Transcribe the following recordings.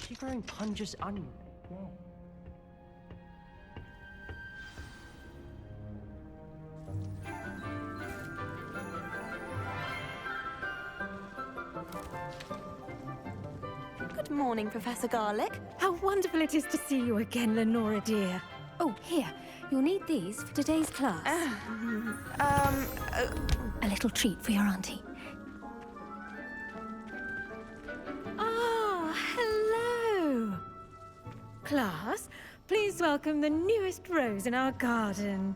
she growing punches on? Whoa. Good morning, Professor Garlic. How wonderful it is to see you again, Lenora dear. Oh, here. You'll need these for today's class. A little treat for your auntie. Ah, hello. Class, please welcome the newest rose in our garden.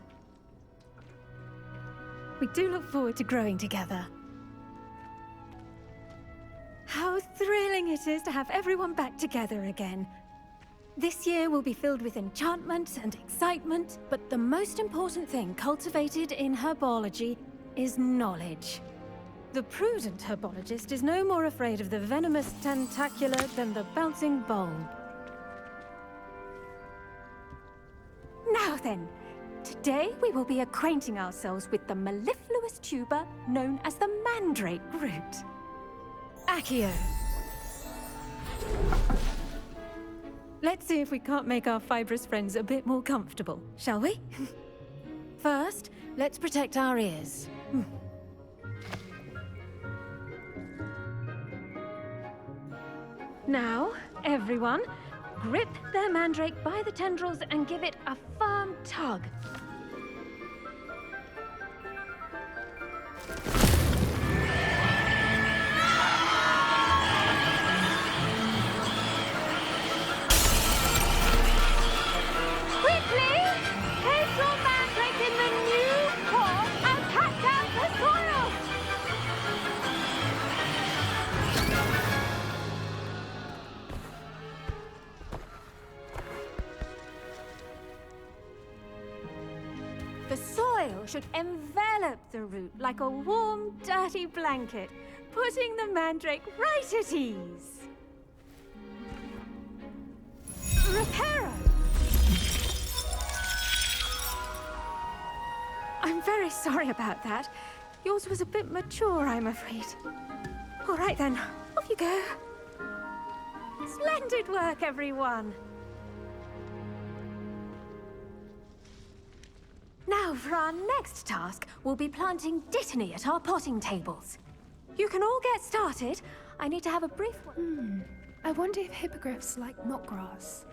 We do look forward to growing together. How thrilling it is to have everyone back together again. This year will be filled with enchantment and excitement, but the most important thing cultivated in herbology is knowledge. The prudent herbologist is no more afraid of the venomous tentacular than the bouncing bulb. Now then, today we will be acquainting ourselves with the mellifluous tuber known as the mandrake root. Accio. Let's see if we can't make our fibrous friends a bit more comfortable, shall we? First, let's protect our ears. Now, everyone, grip their mandrake by the tendrils and give it a firm tug. The soil should envelop the root like a warm, dirty blanket, putting the mandrake right at ease. Reparo! I'm very sorry about that. Yours was a bit mature, I'm afraid. All right then, off you go. Splendid work, everyone. Now, for our next task, we'll be planting dittany at our potting tables. You can all get started. I need to have a brief... I wonder if hippogriffs like knotgrass.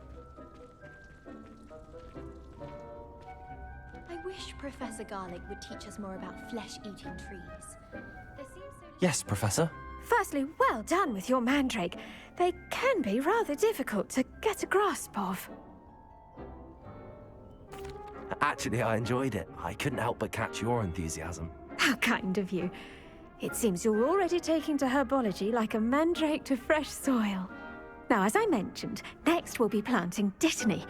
I wish Professor Garlic would teach us more about flesh-eating trees. There seems so little... Yes, Professor. Firstly, well done with your mandrake. They can be rather difficult to get a grasp of. Actually, I enjoyed it. I couldn't help but catch your enthusiasm. How kind of you. It seems you're already taking to herbology like a mandrake to fresh soil. Now, as I mentioned, next we'll be planting dittany.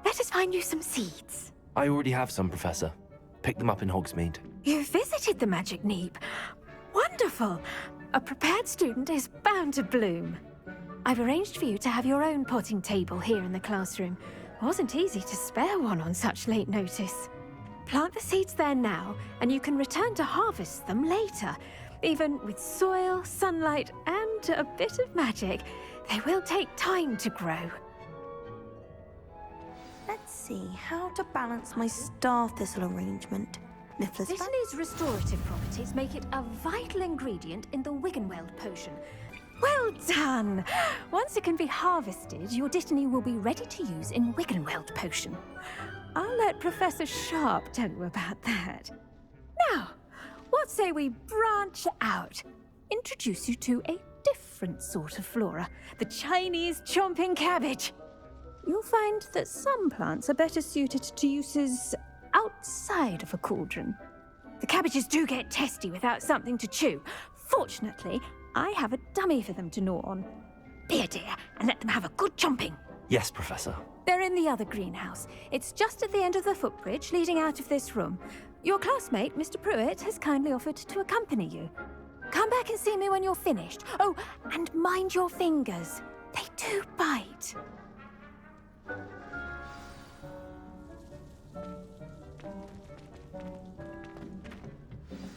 Let us find you some seeds. I already have some, Professor. Picked them up in Hogsmeade. You visited the Magic Neep. Wonderful. A prepared student is bound to bloom. I've arranged for you to have your own potting table here in the classroom. Wasn't easy to spare one on such late notice. Plant the seeds there now, and you can return to harvest them later. Even with soil, sunlight, and a bit of magic, they will take time to grow. Let's see how to balance my star thistle arrangement. Dittany's restorative properties make it a vital ingredient in the Wiggenweld potion. Well done! Once it can be harvested, your dittany will be ready to use in Wiggenweld potion. I'll let Professor Sharp tell you about that. Now, what say we branch out? Introduce you to a different sort of flora, the Chinese chomping cabbage. You'll find that some plants are better suited to uses outside of a cauldron. The cabbages do get testy without something to chew. Fortunately, I have a dummy for them to gnaw on. Be a dear and let them have a good chomping. Yes, Professor. They're in the other greenhouse. It's just at the end of the footbridge leading out of this room. Your classmate, Mr. Pruitt, has kindly offered to accompany you. Come back and see me when you're finished. Oh, and mind your fingers. They do bite.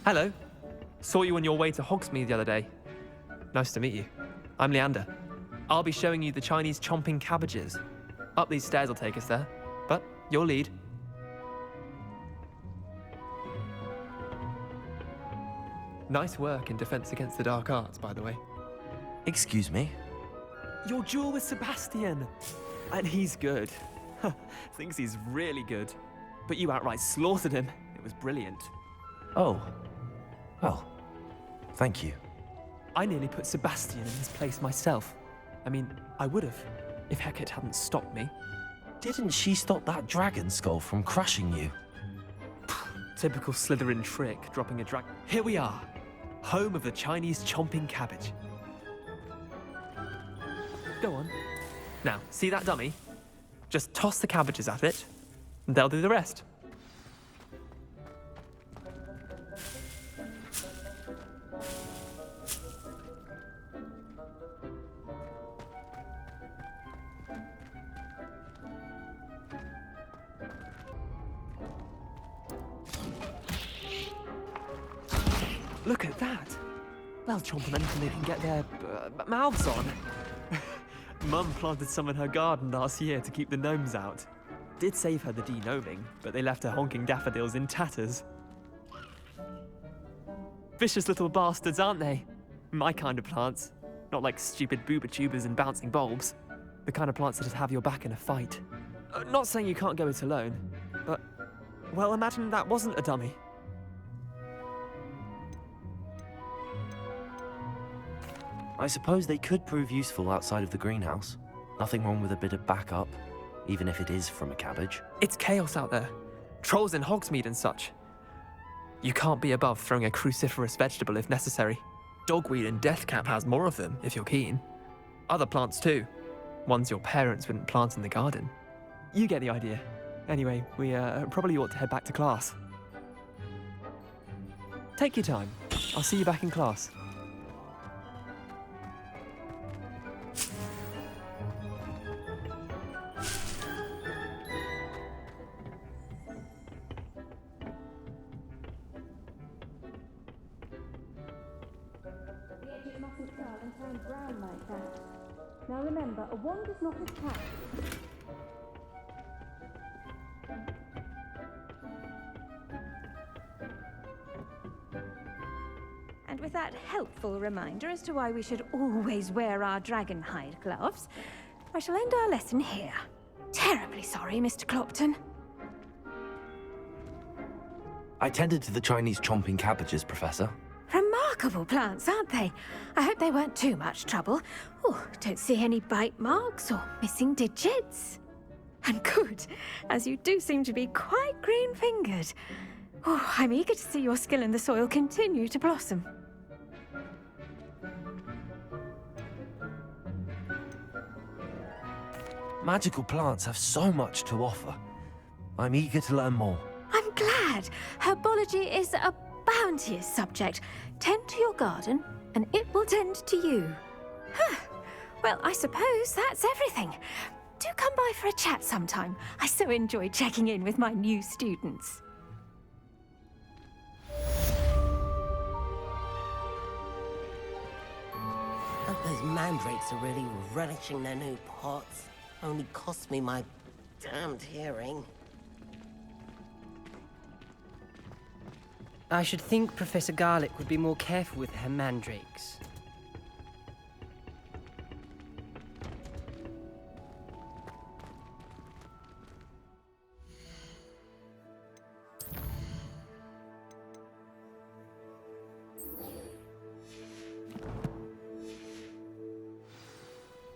Hello. Saw you on your way to Hogsmeade the other day. Nice to meet you. I'm Leander. I'll be showing you the Chinese chomping cabbages. Up these stairs will take us there, but your lead. Nice work in Defense Against the Dark Arts, by the way. Excuse me? Your duel with Sebastian! And he's good. Thinks he's really good. But you outright slaughtered him. It was brilliant. Oh. Well, thank you. I nearly put Sebastian in his place myself. I mean, I would have, if Hecate hadn't stopped me. Didn't she stop that dragon skull from crushing you? Typical Slytherin trick, dropping a dragon. Here we are, home of the Chinese chomping cabbage. Go on. Now, see that dummy? Just toss the cabbages at it, and they'll do the rest. Look at that! They'll chomp on anything they can get their mouths on. Mum planted some in her garden last year to keep the gnomes out. Did save her the de-gnoming, but they left her honking daffodils in tatters. Vicious little bastards, aren't they? My kind of plants. Not like stupid booba tubers and bouncing bulbs. The kind of plants that just have your back in a fight. Not saying you can't go it alone, but, well, imagine that wasn't a dummy. I suppose they could prove useful outside of the greenhouse. Nothing wrong with a bit of backup, even if it is from a cabbage. It's chaos out there. Trolls in Hogsmeade and such. You can't be above throwing a cruciferous vegetable if necessary. Dogweed and deathcap has more of them, if you're keen. Other plants too. Ones your parents wouldn't plant in the garden. You get the idea. Anyway, we probably ought to head back to class. Take your time. I'll see you back in class. Now remember, a wand is not a cat. And with that helpful reminder as to why we should always wear our dragon hide gloves, I shall end our lesson here. Terribly sorry, Mr. Clopton. I tended to the Chinese chomping cabbages, Professor. Remarkable plants, aren't they? I hope they weren't too much trouble. Oh, don't see any bite marks or missing digits. And good, as you do seem to be quite green-fingered. Oh, I'm eager to see your skill in the soil continue to blossom. Magical plants have so much to offer. I'm eager to learn more. I'm glad. Herbology is a bounteous subject. Tend to your garden, and it will tend to you. Huh. Well, I suppose that's everything. Do come by for a chat sometime. I so enjoy checking in with my new students. Hope those mandrakes are really relishing their new pots. Only cost me my damned hearing. I should think Professor Garlick would be more careful with her mandrakes.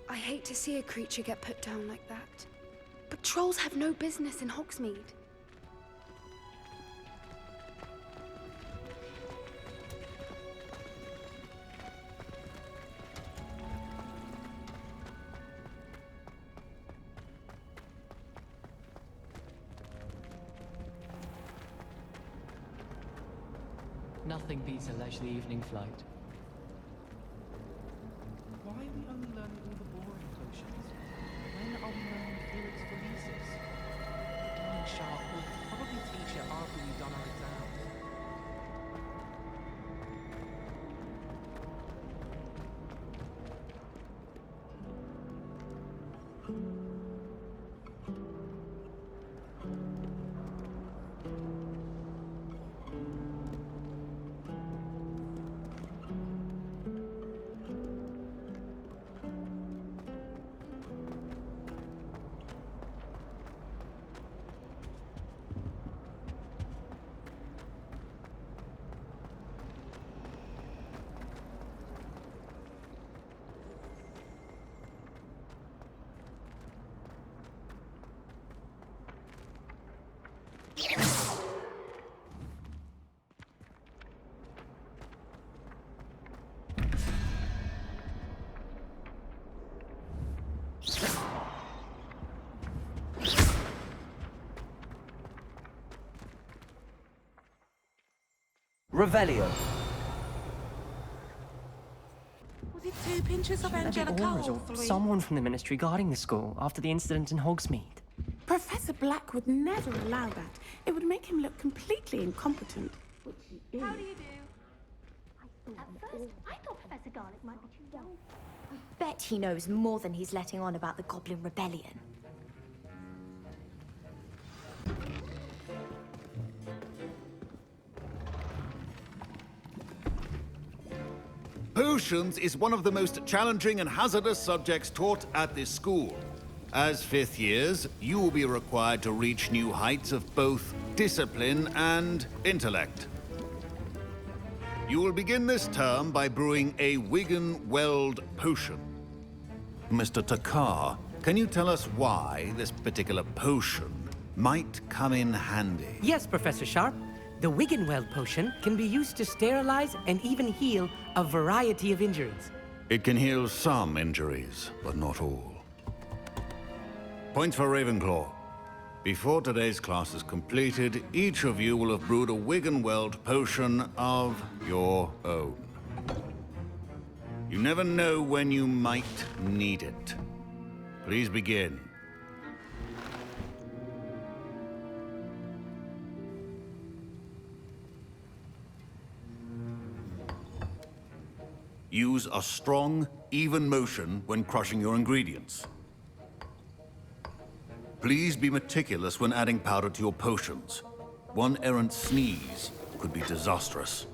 I hate to see a creature get put down like that. But trolls have no business in Hogsmeade. Nothing beats a leisurely evening flight. Why are we only learning all the boring potions? When are we learning Felix Felicis? Darn sharp, we'll probably teach it after we've done our exams. Revelio. Was it 2 pinches of angelic Auras or or 3? someone from the ministry guarding the school after the incident in Hogsmeade. Professor Black would never allow that. It would make him look completely incompetent. Which he is. How do you do? At first, I thought Professor Garlick might be too young. I bet he knows more than he's letting on about the Goblin Rebellion. Potions is one of the most challenging and hazardous subjects taught at this school. As 5th years, you will be required to reach new heights of both discipline and intellect. You will begin this term by brewing a Wiggenweld potion. Mr. Takar, can you tell us why this particular potion might come in handy? Yes, Professor Sharp. The Wiggenweld potion can be used to sterilize and even heal a variety of injuries. It can heal some injuries, but not all. Points for Ravenclaw. Before today's class is completed, each of you will have brewed a Wiggenweld potion of your own. You never know when you might need it. Please begin. Use a strong, even motion when crushing your ingredients. Please be meticulous when adding powder to your potions. One errant sneeze could be disastrous.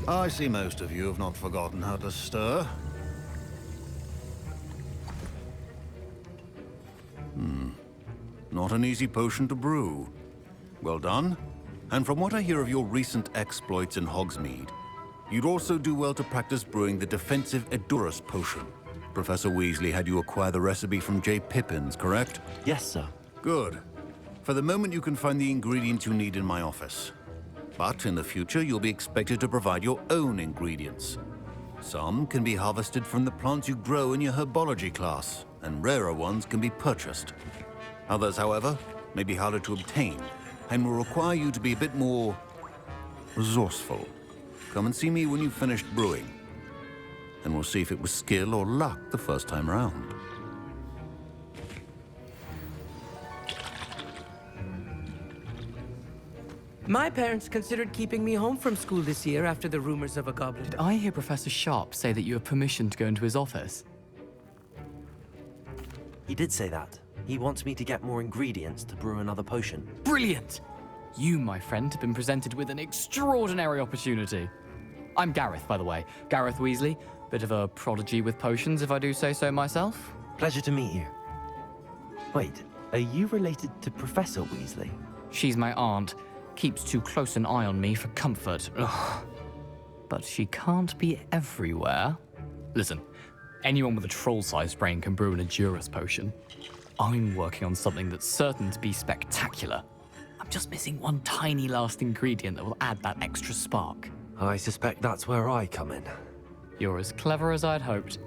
I see most of you have not forgotten how to stir. Not an easy potion to brew. Well done. And from what I hear of your recent exploits in Hogsmeade, you'd also do well to practice brewing the defensive Edurus potion. Professor Weasley had you acquire the recipe from J. Pippins, correct? Yes, sir. Good. For the moment, you can find the ingredients you need in my office. But in the future, you'll be expected to provide your own ingredients. Some can be harvested from the plants you grow in your herbology class, and rarer ones can be purchased. Others, however, may be harder to obtain, and will require you to be a bit more resourceful. Come and see me when you've finished brewing, and we'll see if it was skill or luck the first time round. My parents considered keeping me home from school this year after the rumors of a goblin. Did I hear Professor Sharp say that you have permission to go into his office? He did say that. He wants me to get more ingredients to brew another potion. Brilliant! You, my friend, have been presented with an extraordinary opportunity. I'm Gareth, by the way. Gareth Weasley. Bit of a prodigy with potions, if I do say so myself. Pleasure to meet you. Wait, are you related to Professor Weasley? She's my aunt. Keeps too close an eye on me for comfort. Ugh. But she can't be everywhere. Listen, anyone with a troll-sized brain can brew an Edurus potion. I'm working on something that's certain to be spectacular. I'm just missing one tiny last ingredient that will add that extra spark. I suspect that's where I come in. You're as clever as I'd hoped.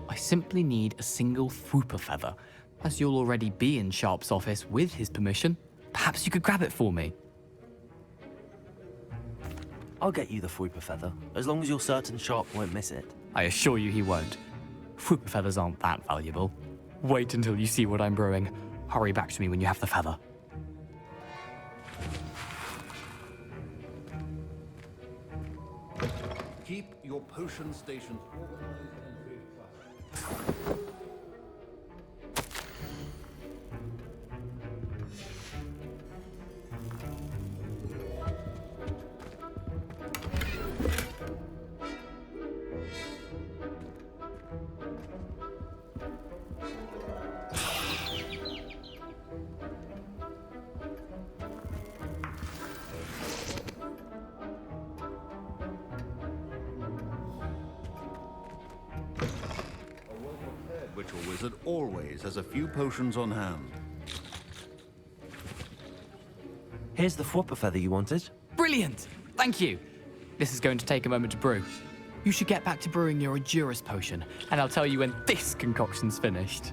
I simply need a single Fwooper feather. As you'll already be in Sharp's office with his permission, perhaps you could grab it for me. I'll get you the Fwooper feather, as long as you're certain Sharp won't miss it. I assure you he won't. Fwooper feathers aren't that valuable. Wait until you see what I'm brewing. Hurry back to me when you have the feather. Keep your potion stations organized and very fast. witch or wizard always has a few potions on hand. Here's the Fwopper feather you wanted. Brilliant! Thank you. This is going to take a moment to brew. You should get back to brewing your Adurus potion, and I'll tell you when this concoction's finished.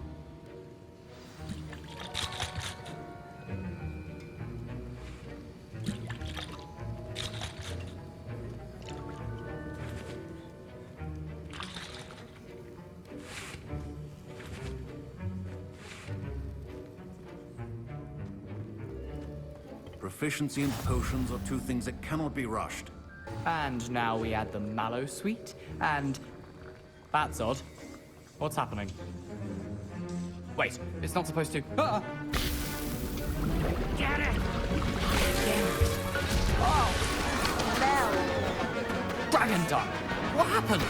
Proficiency and potions are two things that cannot be rushed. And now we add the mallow sweet, and... That's odd. What's happening? Wait, it's not supposed to... Ah! Get it! Oh! Bell! Dragon Dung! What happened?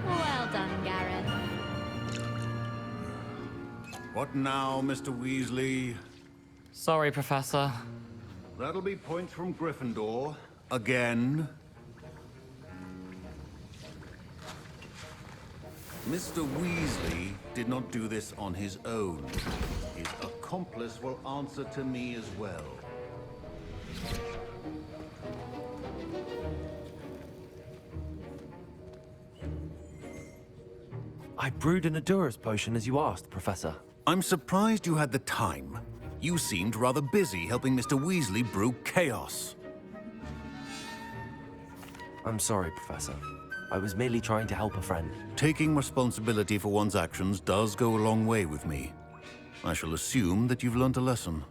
Well done, Gareth. What now, Mr. Weasley? Sorry, Professor. That'll be points from Gryffindor. Again. Mr. Weasley did not do this on his own. His accomplice will answer to me as well. I brewed an Adurus potion as you asked, Professor. I'm surprised you had the time. You seemed rather busy helping Mr. Weasley brew chaos. I'm sorry, Professor. I was merely trying to help a friend. Taking responsibility for one's actions does go a long way with me. I shall assume that you've learnt a lesson.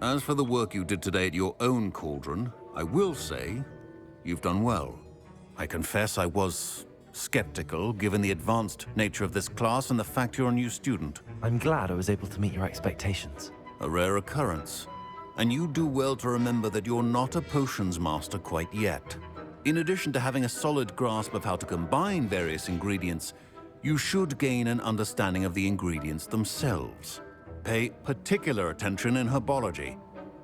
As for the work you did today at your own cauldron, I will say you've done well. I confess I was skeptical, given the advanced nature of this class and the fact you're a new student. I'm glad I was able to meet your expectations. A rare occurrence. And you do well to remember that you're not a potions master quite yet. In addition to having a solid grasp of how to combine various ingredients, you should gain an understanding of the ingredients themselves. Pay particular attention in herbology.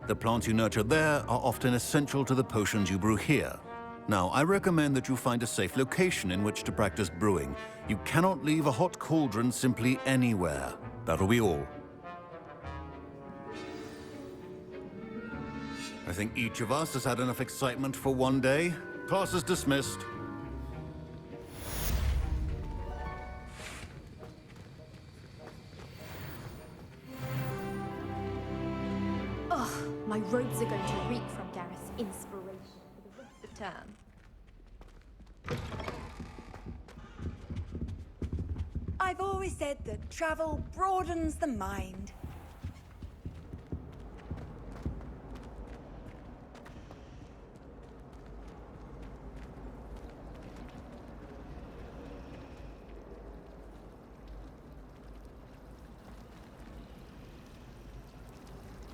The plants you nurture there are often essential to the potions you brew here. Now, I recommend that you find a safe location in which to practice brewing. You cannot leave a hot cauldron simply anywhere. That'll be all. I think each of us has had enough excitement for one day. Class is dismissed. Ugh, my robes are going to reek from Gareth's inspiration for the rest of term. I've always said that travel broadens the mind.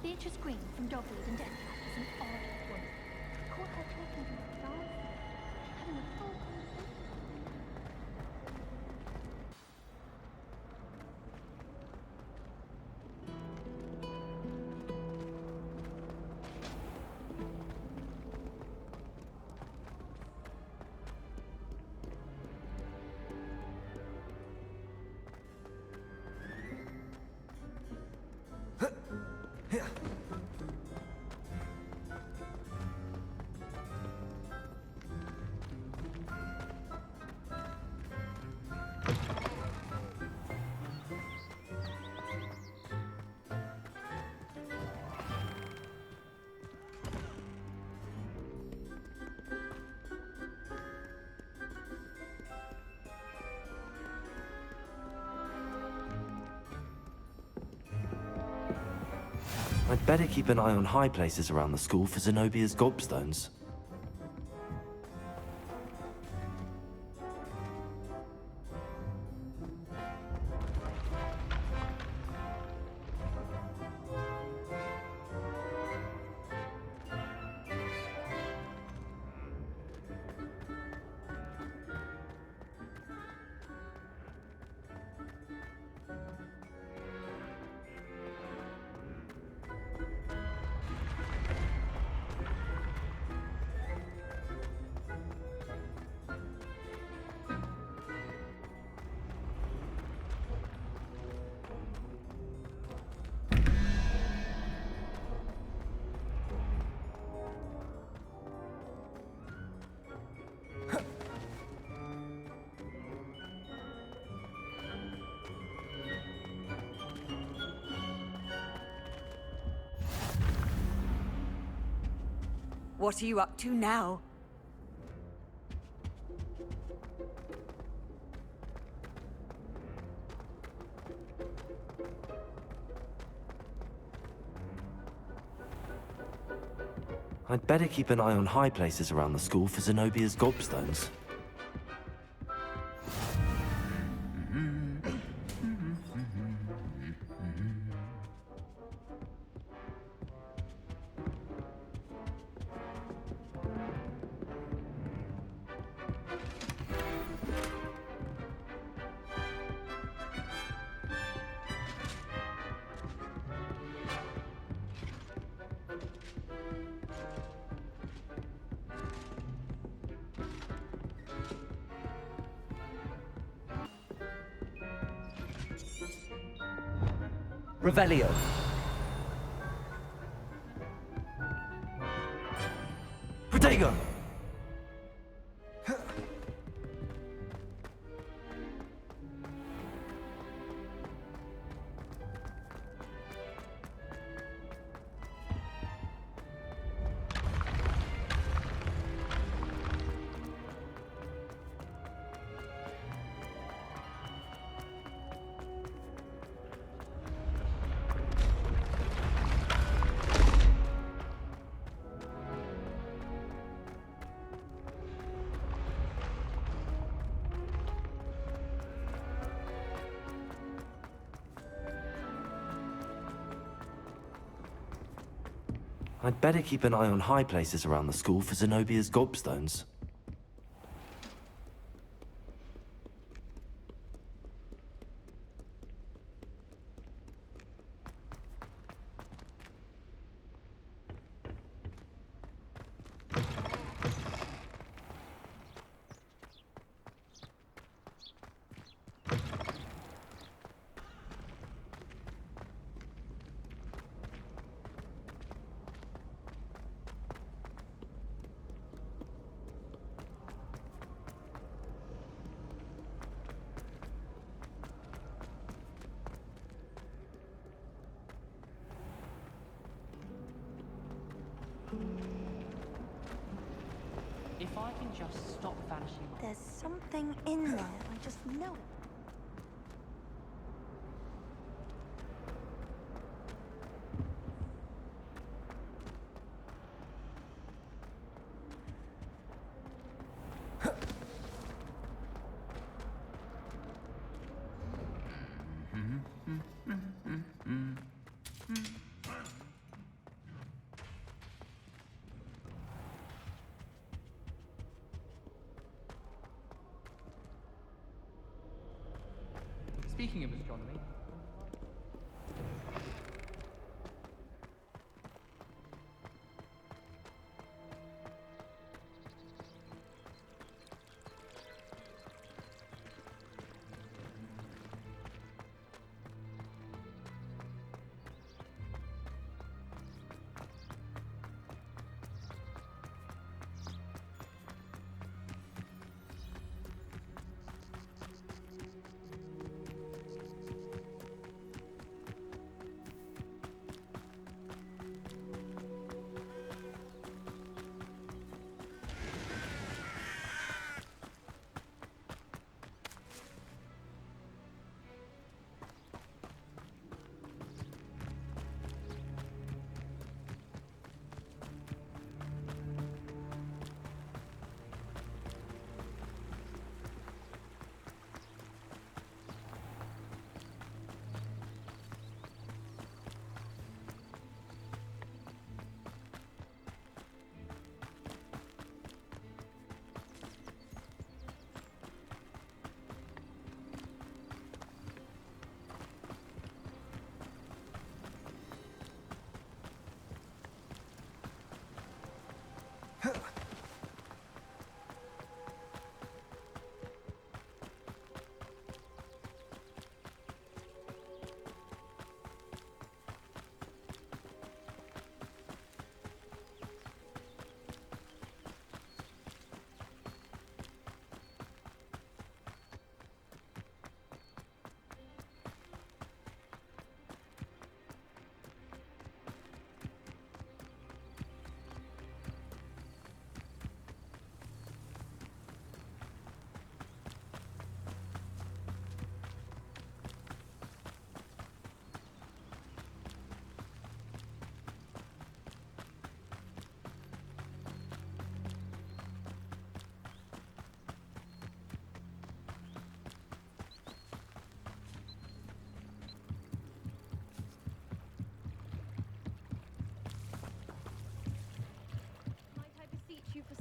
Beatrice Green from Dogwood and Death Trap is an odd woman. I caught her talking to my dog, having a full conversation. I'd better keep an eye on high places around the school for Zenobia's gobstones. What are you up to now? I'd better keep an eye on high places around the school for Zenobia's gobstones. Revelio. Protego! I'd better keep an eye on high places around the school for Zenobia's gobstones. If I can just stop vanishing. There's something in there. I just know it. Speaking of astronomy,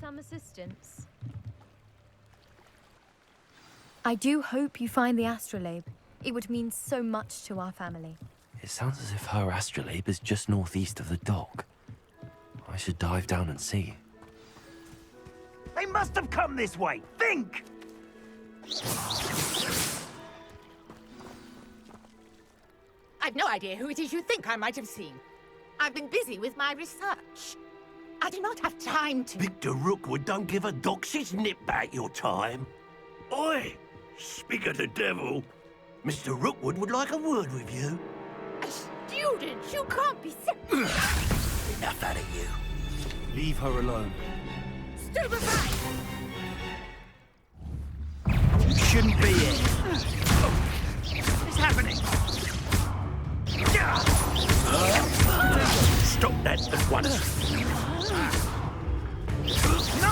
some assistance? I do hope you find the astrolabe. It would mean so much to our family. It sounds as if her astrolabe is just northeast of the dock. I should dive down and see. They must have come this way. Think! I've no idea who it is you think I might have seen. I've been busy with my research. I do not have time to... Victor Rookwood don't give a doxy's nip back your time. Oi! Speak of the devil. Mr. Rookwood would like a word with you. A student? You can't be serious. Enough out of you. Leave her alone. Stupefy! You shouldn't be here. What's happening? Stop that at once. No!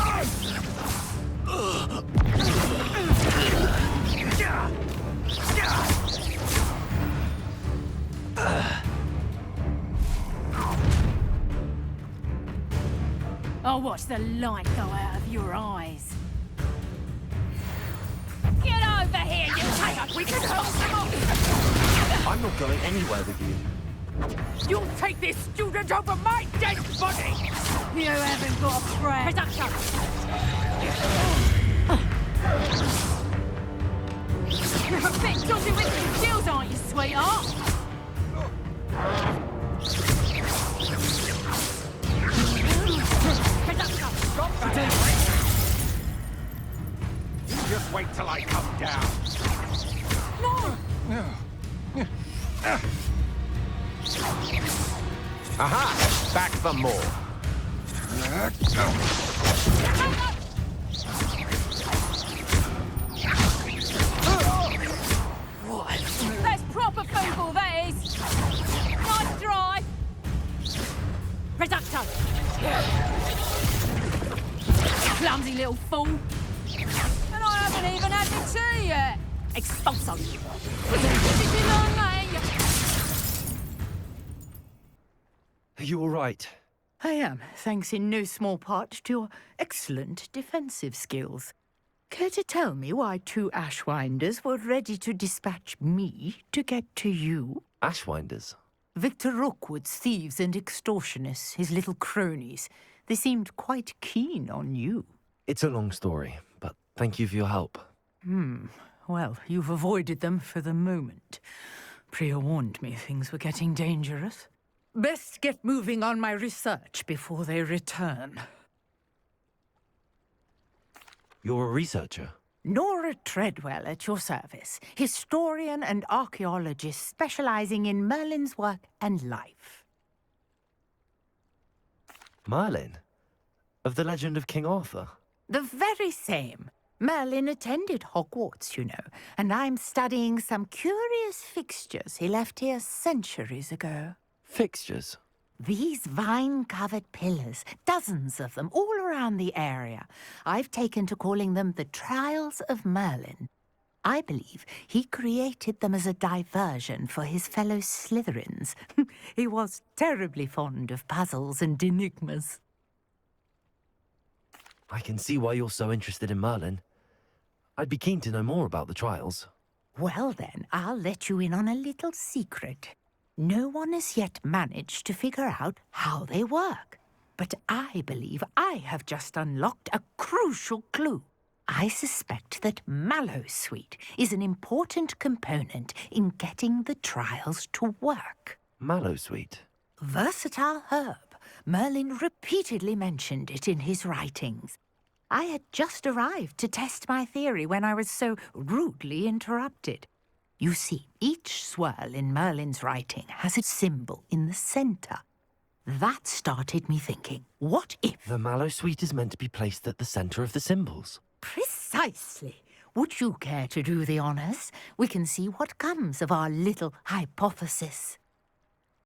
I'll watch the light go out of your eyes. Get over here, you tiger! We can hold them off! I'm not going anywhere with you. You'll take this student over my dead body! You haven't got a friend. Production! You're a bit dodgy with your skills, aren't you, sweetheart? Just wait till I come down. No! Aha! Back for more. That's proper football, that is! Nice drive! Reducto! Clumsy little fool! And I haven't even had the tea yet! Expulso! Are you all right? I am, thanks in no small part to your excellent defensive skills. Care to tell me why two Ashwinders were ready to dispatch me to get to you? Ashwinders? Victor Rookwood's thieves and extortionists, his little cronies. They seemed quite keen on you. It's a long story, but thank you for your help. Well, you've avoided them for the moment. Priya warned me things were getting dangerous. Best get moving on my research before they return. You're a researcher? Nora Treadwell at your service, historian and archaeologist specializing in Merlin's work and life. Merlin? Of the legend of King Arthur? The very same. Merlin attended Hogwarts, you know, and I'm studying some curious fixtures he left here centuries ago. Fixtures? These vine-covered pillars, dozens of them, all around the area. I've taken to calling them the Trials of Merlin. I believe he created them as a diversion for his fellow Slytherins. He was terribly fond of puzzles and enigmas. I can see why you're so interested in Merlin. I'd be keen to know more about the trials. Well then, I'll let you in on a little secret. No one has yet managed to figure out how they work. But I believe I have just unlocked a crucial clue. I suspect that Mallowsweet is an important component in getting the trials to work. Mallowsweet? Versatile herb. Merlin repeatedly mentioned it in his writings. I had just arrived to test my theory when I was so rudely interrupted. You see, each swirl in Merlin's writing has a symbol in the center. That started me thinking, what if... The Mallowsweet is meant to be placed at the center of the symbols. Precisely. Would you care to do the honors? We can see what comes of our little hypothesis.